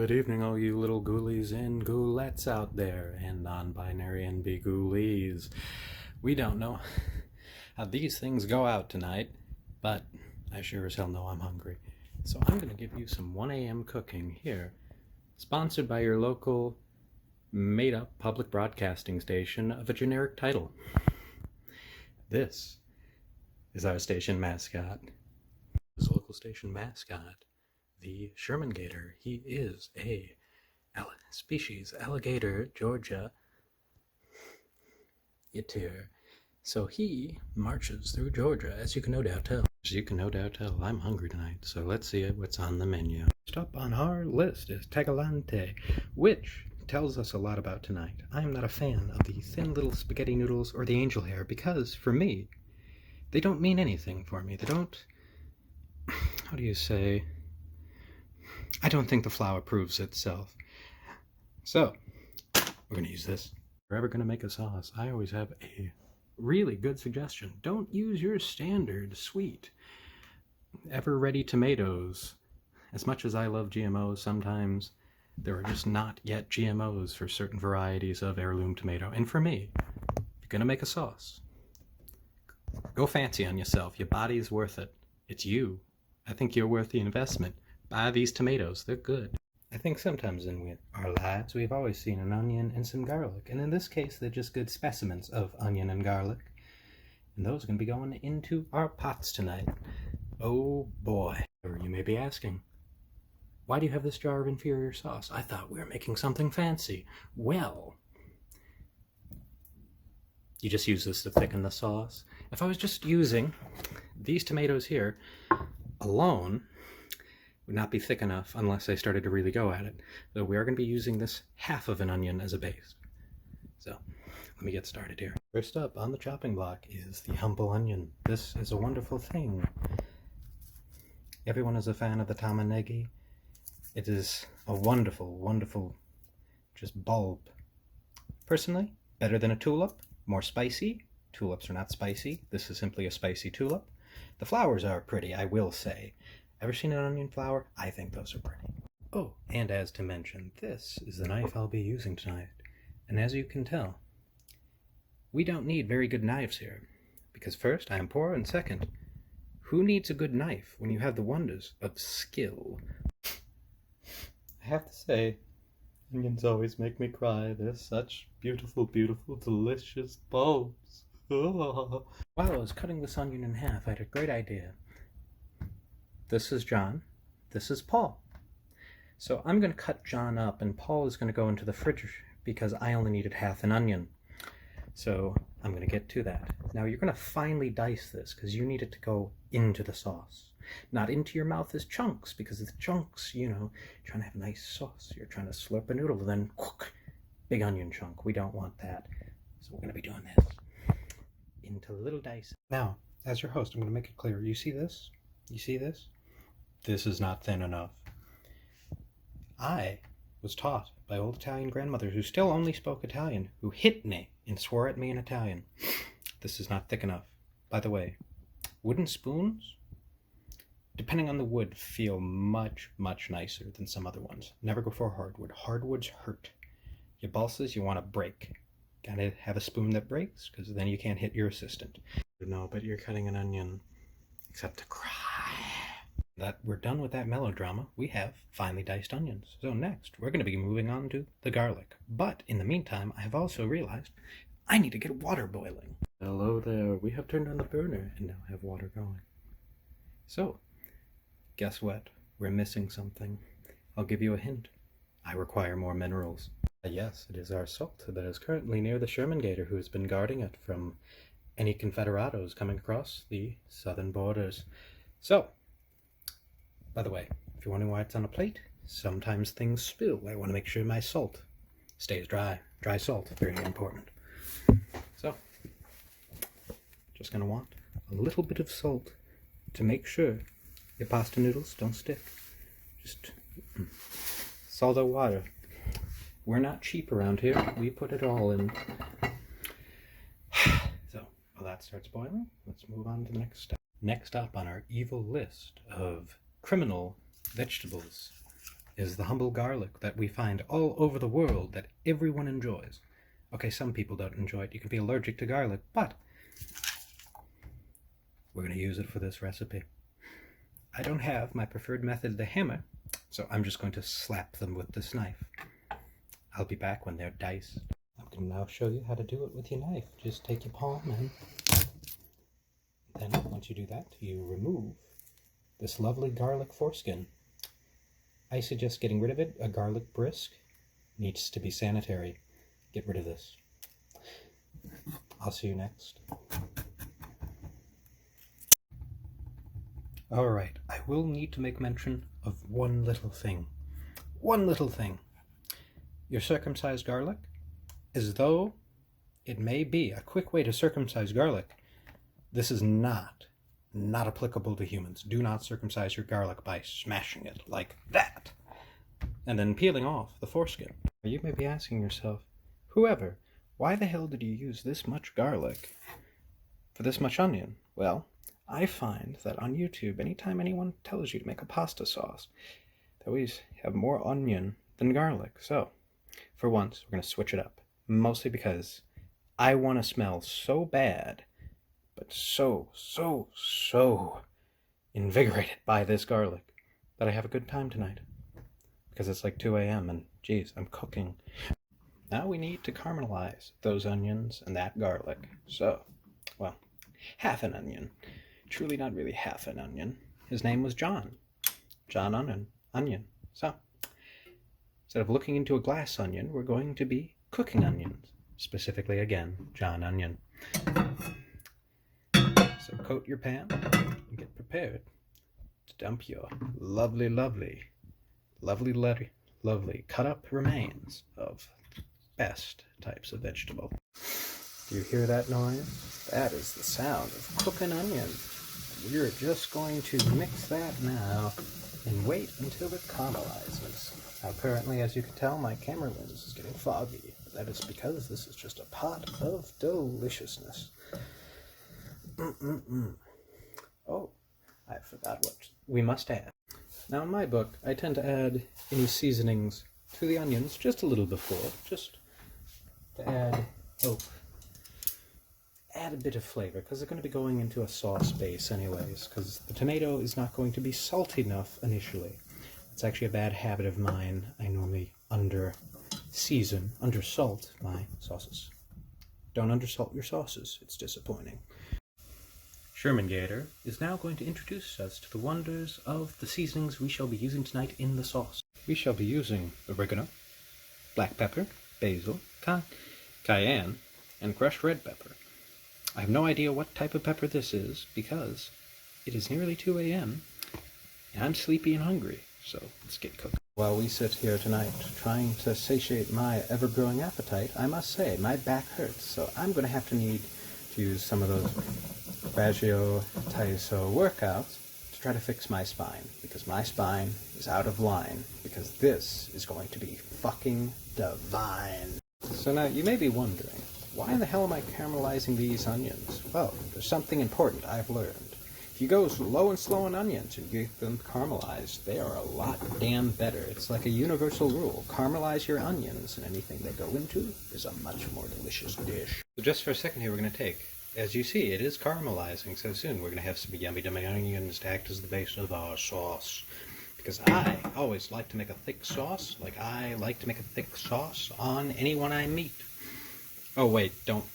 Good evening, all you little ghoulies and ghoulettes out there, and non-binary NB ghoulies. We don't know how these things go out tonight, but I sure as hell know I'm hungry. So I'm going to give you some 1 a.m. cooking here, sponsored by your local made-up public broadcasting station of a generic title. This is our station mascot. This local station mascot, the Sherman Gator. He is a species alligator, Georgia Yatir. So he marches through Georgia, as you can no doubt tell. I'm hungry tonight, so let's see what's on the menu. First up on our list is Tagalante, which tells us a lot about tonight. I am not a fan of the thin little spaghetti noodles or the angel hair because, for me, they don't mean anything for me. They don't... How do you say... I don't think the flour proves itself. So, we're going to use this. If we're ever going to make a sauce, I always have a really good suggestion. Don't use your standard sweet, ever-ready tomatoes. As much as I love GMOs, sometimes there are just not yet GMOs for certain varieties of heirloom tomato. And for me, if you're going to make a sauce, go fancy on yourself. Your body's worth it. It's you. I think you're worth the investment. Buy these tomatoes. They're good. I think sometimes in our lives we've always seen an onion and some garlic, and in this case they're just good specimens of onion and garlic. And those are going to be going into our pots tonight. Oh boy. Or you may be asking, why do you have this jar of inferior sauce? I thought we were making something fancy. Well, you just use this to thicken the sauce. If I was just using these tomatoes here alone, would not be thick enough unless I started to really go at it. So we are going to be using this half of an onion as a base. So let me get started here. First up on the chopping block is the humble onion. This is a wonderful thing. Everyone is a fan of the tamanegi. It is a wonderful, wonderful just bulb. Personally, better than a tulip, more spicy. Tulips are not spicy. This is simply a spicy tulip. The flowers are pretty, I will say. Ever seen an onion flower? I think those are pretty. Oh, and as to mention, this is the knife I'll be using tonight. And as you can tell, we don't need very good knives here. Because first, I am poor, and second, who needs a good knife when you have the wonders of skill? I have to say, onions always make me cry. They're such beautiful, beautiful, delicious bulbs. Oh. While I was cutting this onion in half, I had a great idea. This is John. This is Paul. So I'm going to cut John up, and Paul is going to go into the fridge because I only needed half an onion. So I'm going to get to that. Now you're going to finely dice this because you need it to go into the sauce. Not into your mouth as chunks, because the chunks, you know, you're trying to have a nice sauce. You're trying to slurp a noodle, then big onion chunk. We don't want that. So we're going to be doing this into little dice. Now, as your host, I'm going to make it clear. You see this? You see this? This is not thin enough. I was taught by old Italian grandmothers who still only spoke Italian, who hit me and swore at me in Italian. This is not thick enough. By the way, wooden spoons, depending on the wood, feel much, much nicer than some other ones. Never go for hardwood. Hardwoods hurt. Your balsas, you want to break. Gotta have a spoon that breaks, because then you can't hit your assistant. No, but you're cutting an onion, except to cry. That we're done with that melodrama, we have finely diced onions. So next, we're going to be moving on to the garlic. But in the meantime, I have also realized I need to get water boiling. Hello there, we have turned on the burner and now have water going. So, guess what? We're missing something. I'll give you a hint. I require more minerals. Yes, it is our salt that is currently near the Sherman Gator, who has been guarding it from any Confederados coming across the southern borders. So, by the way, if you're wondering why it's on a plate, sometimes things spill. I want to make sure my salt stays dry. Dry salt, very important. So, just going to want a little bit of salt to make sure your pasta noodles don't stick. Just salt or water. We're not cheap around here. We put it all in. So, while that starts boiling, let's move on to the next step. Next up on our evil list of criminal vegetables is the humble garlic that we find all over the world that everyone enjoys. Okay, some people don't enjoy it. You can be allergic to garlic, but we're going to use it for this recipe. I don't have my preferred method, the hammer, so I'm just going to slap them with this knife. I'll be back when they're diced. I'm going to now show you how to do it with your knife. Just take your palm and then once you do that, you remove this lovely garlic foreskin. I suggest getting rid of it. A garlic brisk needs to be sanitary. Get rid of this. I'll see you next. Alright, I will need to make mention of one little thing. One little thing. Your circumcised garlic, as though it may be a quick way to circumcise garlic, this is not applicable to humans. Do not circumcise your garlic by smashing it like that and then peeling off the foreskin. You may be asking yourself, whoever, why the hell did you use this much garlic for this much onion? Well, I find that on YouTube, anytime anyone tells you to make a pasta sauce, they always have more onion than garlic. So, for once, we're going to switch it up. Mostly because I want to smell so bad, but so invigorated by this garlic that I have a good time tonight. Because it's like 2 a.m. and, geez, I'm cooking. Now we need to caramelize those onions and that garlic. So, well, half an onion. Truly not really half an onion. His name was John. John Onion. So, instead of looking into a glass onion, we're going to be cooking onions. Specifically, again, John Onion. So coat your pan and get prepared to dump your lovely cut up remains of best types of vegetable. Do you hear that noise? That is the sound of cooking onion. We're just going to mix that now and wait until it caramelizes. Now currently, as you can tell, my camera lens is getting foggy. That is because this is just a pot of deliciousness. Oh, I forgot what we must add. Now in my book, I tend to add any seasonings to the onions just a little before, just to add a bit of flavor, because they're going to be going into a sauce base anyways, because the tomato is not going to be salty enough initially. It's actually a bad habit of mine. I normally undersalt my sauces. Don't undersalt your sauces, it's disappointing. Sherman Gator is now going to introduce us to the wonders of the seasonings we shall be using tonight in the sauce. We shall be using oregano, black pepper, basil, cayenne, and crushed red pepper. I have no idea what type of pepper this is because it is nearly 2 a.m. and I'm sleepy and hungry, so let's get cooking. While we sit here tonight trying to satiate my ever-growing appetite, I must say my back hurts, so I'm going to need to use some of those Bragio Taiso workouts to try to fix my spine, because my spine is out of line, because this is going to be fucking divine. So now you may be wondering, why in the hell am I caramelizing these onions? Well, there's something important I've learned. If you go low and slow on onions and get them caramelized, they are a lot damn better. It's like a universal rule. Caramelize your onions, and anything they go into is a much more delicious dish. So just for a second here, we're going to take, as you see, it is caramelizing, so soon we're going to have some yummy onions to act as the base of our sauce. Because I always like to make a thick sauce, like I like to make a thick sauce on anyone I meet. Oh wait, don't.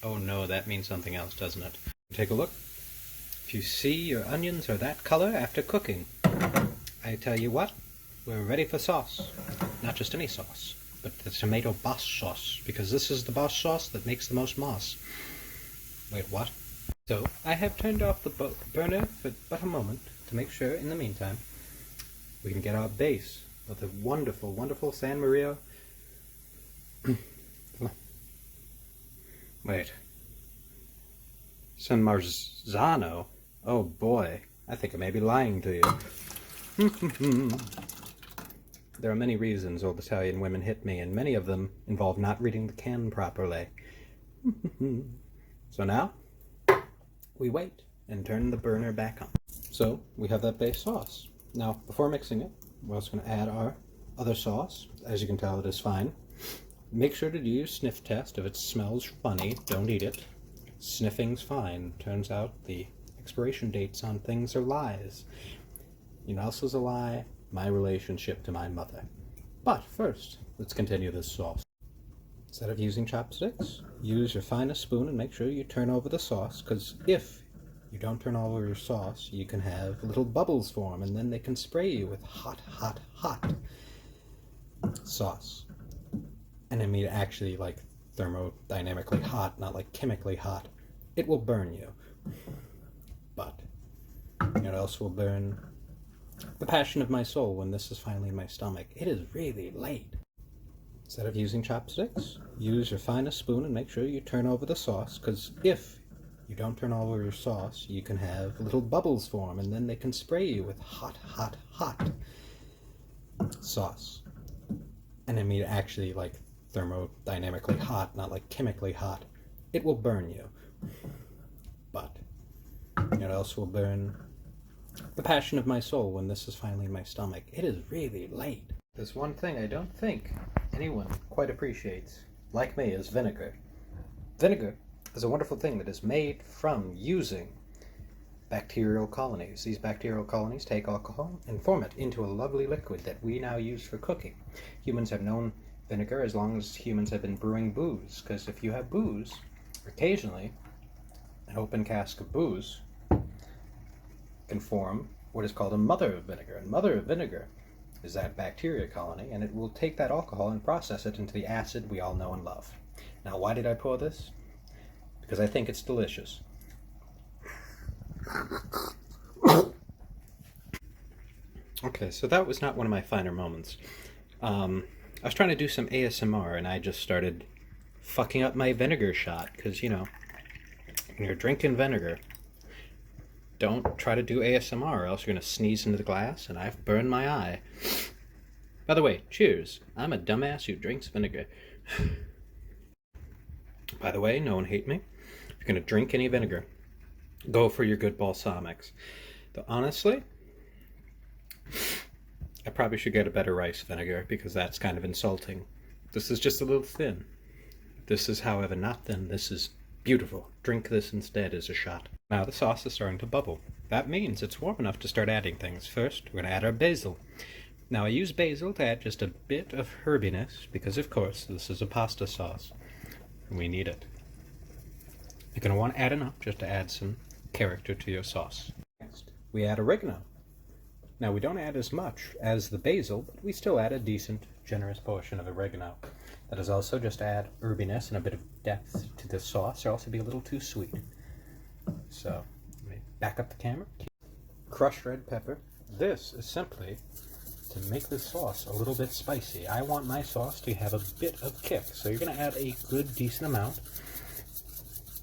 Oh no, that means something else, doesn't it? Take a look. If you see your onions are that color after cooking, I tell you what, we're ready for sauce. Not just any sauce, but the tomato boss sauce, because this is the boss sauce that makes the most moss. Wait, what? So, I have turned off the burner for but a moment to make sure, in the meantime, we can get our base of the wonderful, wonderful San Maria. Wait. San Marzano? Oh boy, I think I may be lying to you. There are many reasons old Italian women hit me, and many of them involve not reading the can properly. So now, we wait and turn the burner back on. So, we have that base sauce. Now, before mixing it, We're also going to add our other sauce. As you can tell, it is fine. Make sure to do your sniff test. If it smells funny, don't eat it. Sniffing's fine. Turns out the expiration dates on things are lies. You know what else is a lie? My relationship to my mother. But first, let's continue this sauce. Instead of using chopsticks, use your finest spoon and make sure you turn over the sauce, because if you don't turn over your sauce, you can have little bubbles form, and then they can spray you with hot, hot, hot sauce. And I mean actually like thermodynamically hot, not like chemically hot. It will burn you. But you know what else will burn? The passion of my soul when this is finally in my stomach. It is really late. Instead of using chopsticks, use your finest spoon and make sure you turn over the sauce, because if you don't turn over your sauce, you can have little bubbles form, and then they can spray you with hot, hot, hot sauce. And I mean actually like thermodynamically hot, not like chemically hot. It will burn you. But you know what else will burn? The passion of my soul when this is finally in my stomach. It is really late. There's one thing I don't think anyone quite appreciates, like me, is vinegar. Vinegar is a wonderful thing that is made from using bacterial colonies. These bacterial colonies take alcohol and form it into a lovely liquid that we now use for cooking. Humans have known vinegar as long as humans have been brewing booze, because if you have booze, occasionally an open cask of booze can form what is called a mother of vinegar. And mother of vinegar is that bacteria colony, and it will take that alcohol and process it into the acid we all know and love. Now, why did I pour this? Because I think it's delicious. Okay, so that was not one of my finer moments. I was trying to do some ASMR, and I just started fucking up my vinegar shot, because, you know, when you're drinking vinegar, don't try to do ASMR or else you're going to sneeze into the glass, and I've burned my eye. By the way, cheers. I'm a dumbass who drinks vinegar. By the way, no one hate me. If you're going to drink any vinegar, go for your good balsamics. Though honestly, I probably should get a better rice vinegar, because that's kind of insulting. This is just a little thin. This is, however, not thin. This is beautiful. Drink this instead as a shot. Now the sauce is starting to bubble. That means it's warm enough to start adding things. First, we're going to add our basil. Now I use basil to add just a bit of herbiness, because of course this is a pasta sauce, and we need it. You're going to want to add enough just to add some character to your sauce. Next, we add oregano. Now we don't add as much as the basil, but we still add a decent, generous portion of oregano. That is also just to add herbiness and a bit of depth to the sauce, or else it'd be a little too sweet. So, let me back up the camera. Crushed red pepper. This is simply to make this sauce a little bit spicy. I want my sauce to have a bit of kick, so you're going to add a good, decent amount.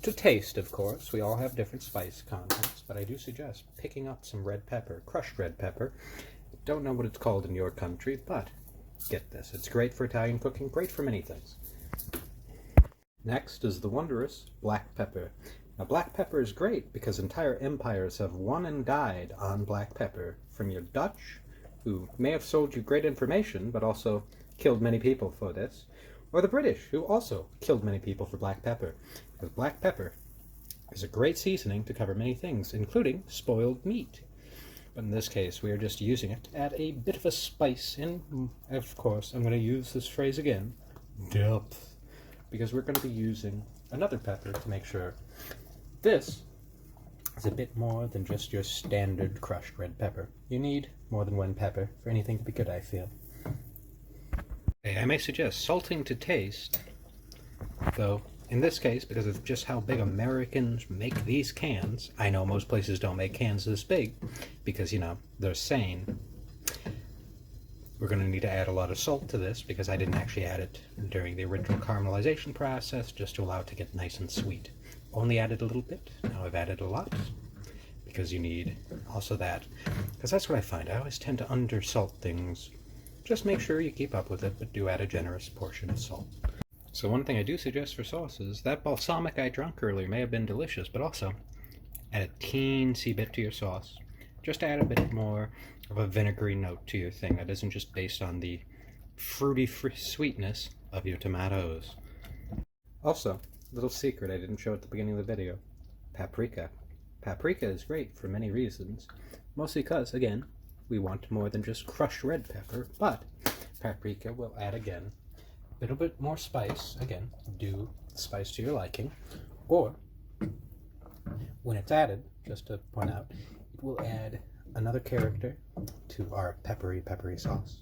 To taste, of course. We all have different spice contents, but I do suggest picking up some red pepper, crushed red pepper. Don't know what it's called in your country, but get this. It's great for Italian cooking, great for many things. Next is the wondrous black pepper. Now, black pepper is great because entire empires have won and died on black pepper. From your Dutch, who may have sold you great information, but also killed many people for this, or the British, who also killed many people for black pepper. Because black pepper is a great seasoning to cover many things, including spoiled meat. But in this case, we are just using it to add a bit of a spice in, of course, I'm going to use this phrase again, depth. Because we're going to be using another pepper to make sure this is a bit more than just your standard crushed red pepper. You need more than one pepper for anything to be good, I feel. I may suggest salting to taste, though in this case, because of just how big Americans make these cans, I know most places don't make cans this big, because, you know, they're sane. We're going to need to add a lot of salt to this, because I didn't actually add it during the original caramelization process, just to allow it to get nice and sweet. Only added a little bit, now I've added a lot, because you need also that. Because that's what I find, I always tend to undersalt things. Just make sure you keep up with it, but do add a generous portion of salt. So one thing I do suggest for sauces, that balsamic I drank earlier may have been delicious, but also add a teensy bit to your sauce. just to add a bit more of a vinegary note to your thing that isn't just based on the fruity sweetness of your tomatoes. Also, little secret I didn't show at the beginning of the video, paprika. Paprika is great for many reasons, mostly because, again, we want more than just crushed red pepper, but paprika will add, again, a little bit more spice. Again, do spice to your liking, or when it's added, just to point out, it will add another character to our peppery sauce.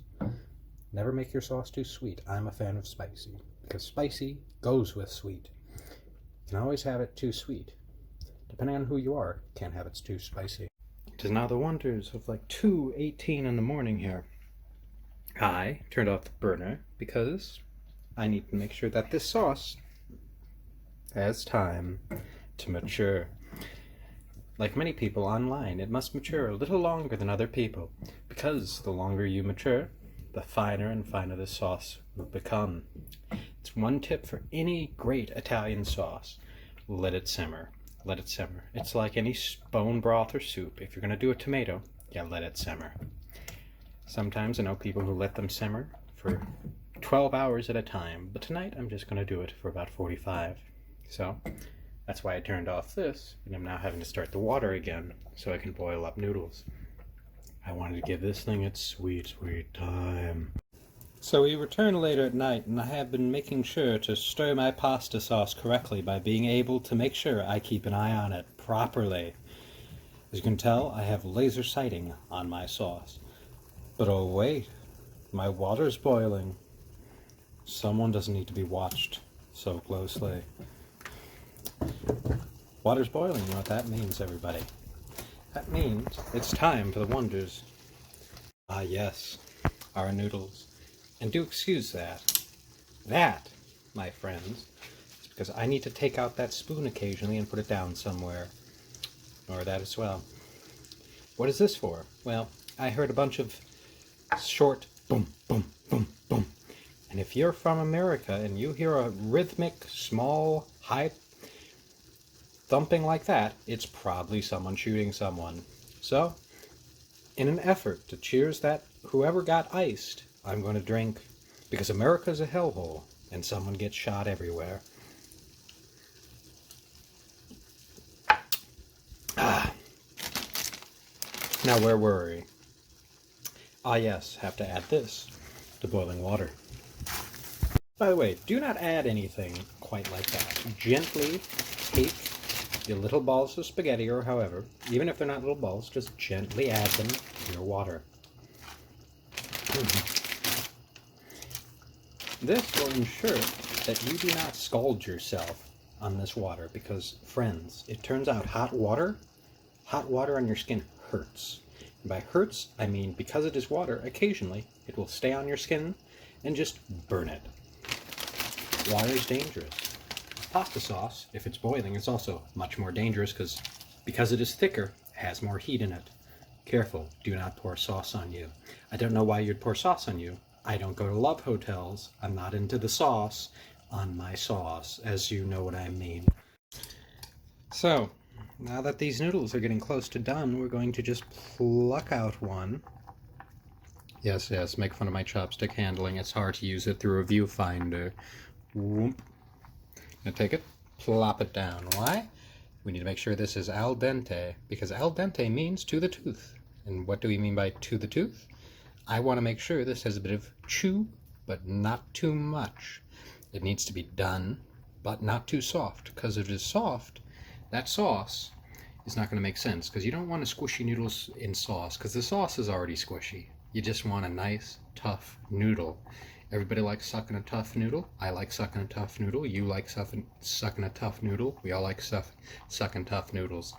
Never make your sauce too sweet. I'm a fan of spicy, because spicy goes with sweet. You can always have it too sweet. Depending on who you are, can't have it too spicy. It is now the wonders of like 2:18 in the morning here. I turned off the burner because I need to make sure that this sauce has time to mature. Like many people online, it must mature a little longer than other people, because the longer you mature, the finer and finer the sauce will become. It's one tip for any great Italian sauce. Let it simmer. Let it simmer. It's like any bone broth or soup. If you're going to do a tomato, yeah, let it simmer. Sometimes I know people who let them simmer for 12 hours at a time, but tonight I'm just going to do it for about 45. So that's why I turned off this, and I'm now having to start the water again so I can boil up noodles. I wanted to give this thing its sweet, sweet time. So we return later at night, and I have been making sure to stir my pasta sauce correctly by being able to make sure I keep an eye on it properly. As you can tell, I have laser sighting on my sauce. But oh wait, my water's boiling. Someone doesn't need to be watched so closely. Water's boiling, you know what that means, everybody? That means it's time for the wonders. Ah yes, our noodles. And do excuse that. That, my friends, is because I need to take out that spoon occasionally and put it down somewhere. Or that as well. What is this for? Well, I heard a bunch of short boom, boom, boom, boom. And if you're from America and you hear a rhythmic, small, high thumping like that, it's probably someone shooting someone. So, in an effort to cheers that whoever got iced, I'm going to drink, because America's a hellhole and someone gets shot everywhere. Ah. Now where were we? Ah yes, have to add this to boiling water. By the way, do not add anything quite like that. Gently take your little balls of spaghetti, or however, even if they're not little balls, just gently add them to your water. This will ensure that you do not scald yourself on this water, because, friends, it turns out hot water on your skin hurts. And by hurts, I mean because it is water, occasionally it will stay on your skin and just burn it. Water is dangerous. Pasta sauce, if it's boiling, is also much more dangerous because it is thicker, it has more heat in it. Careful, do not pour sauce on you. I don't know why you'd pour sauce on you. I don't go to love hotels. I'm not into the sauce on my sauce, as you know what I mean. So, now that these noodles are getting close to done, we're going to just pluck out one. Yes, make fun of my chopstick handling. It's hard to use it through a viewfinder. Whoop. Now take it, plop it down. Why? We need to make sure this is al dente, because al dente means to the tooth. And what do we mean by to the tooth? I want to make sure this has a bit of chew, but not too much. It needs to be done, but not too soft, because if it is soft, that sauce is not going to make sense, because you don't want squishy noodles in sauce, because the sauce is already squishy. You just want a nice, tough noodle. Everybody likes sucking a tough noodle. I like sucking a tough noodle. You like sucking a tough noodle. We all like sucking tough noodles.